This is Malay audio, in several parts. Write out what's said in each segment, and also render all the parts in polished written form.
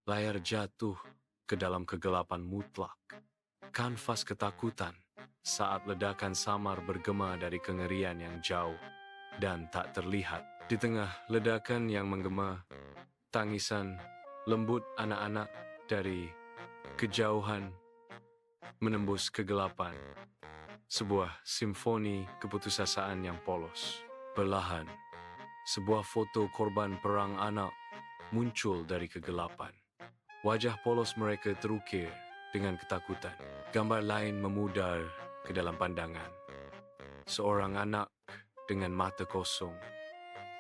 Layar jatuh ke dalam kegelapan mutlak. Kanvas ketakutan saat ledakan samar bergema dari kengerian yang jauh dan tak terlihat. Di tengah ledakan yang menggema, tangisan lembut anak-anak dari kejauhan menembus kegelapan. Sebuah simfoni keputusasaan yang polos. Perlahan, sebuah foto korban perang anak muncul dari kegelapan. Wajah polos mereka terukir dengan ketakutan. Gambar lain memudar ke dalam pandangan. Seorang anak dengan mata kosong,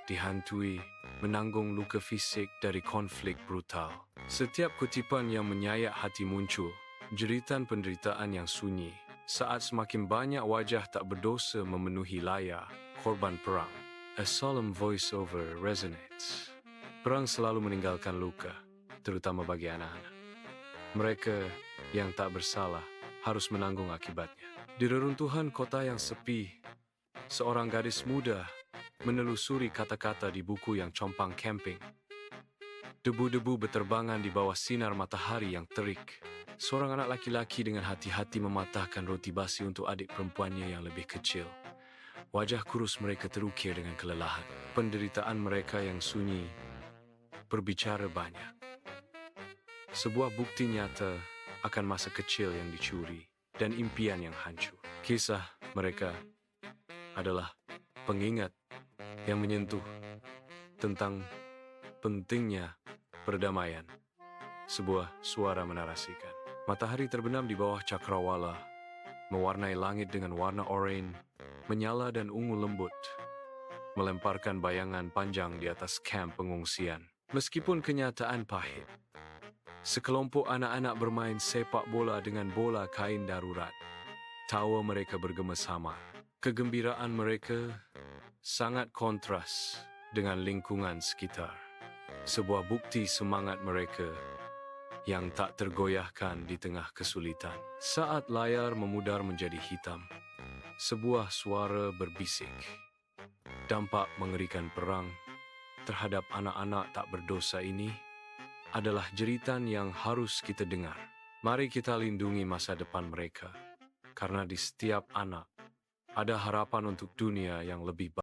dihantui menanggung luka fisik dari konflik brutal. Setiap kutipan yang menyayak hati muncul, jeritan penderitaan yang sunyi, saat semakin banyak wajah tak berdosa memenuhi layar korban perang. A solemn voiceover resonates. Perang selalu meninggalkan luka, terutama bagi anak-anak. Mereka yang tak bersalah harus menanggung akibatnya. Di reruntuhan kota yang sepi, seorang gadis muda menelusuri kata-kata di buku yang compang camping. Debu-debu berterbangan di bawah sinar matahari yang terik. Seorang anak laki-laki dengan hati-hati mematahkan roti basi untuk adik perempuannya yang lebih kecil. Wajah kurus mereka terukir dengan kelelahan. Penderitaan mereka yang sunyi berbicara banyak. Sebuah bukti nyata akan masa kecil yang dicuri dan impian yang hancur. Kisah mereka adalah pengingat yang menyentuh tentang pentingnya perdamaian. Sebuah suara menarasikan. Matahari terbenam di bawah cakrawala, mewarnai langit dengan warna oranye, menyala dan ungu lembut, melemparkan bayangan panjang di atas kamp pengungsian. Meskipun kenyataan pahit, sekelompok anak-anak bermain sepak bola dengan bola kain darurat. Tawa mereka bergema samar. Kegembiraan mereka sangat kontras dengan lingkungan sekitar. Sebuah bukti semangat mereka yang tak tergoyahkan di tengah kesulitan. Saat layar memudar menjadi hitam, sebuah suara berbisik. Dampak mengerikan perang terhadap anak-anak tak berdosa ini adalah jeritan yang harus kita dengar. Mari kita lindungi masa depan mereka, karena di setiap anak ada harapan untuk dunia yang lebih baik.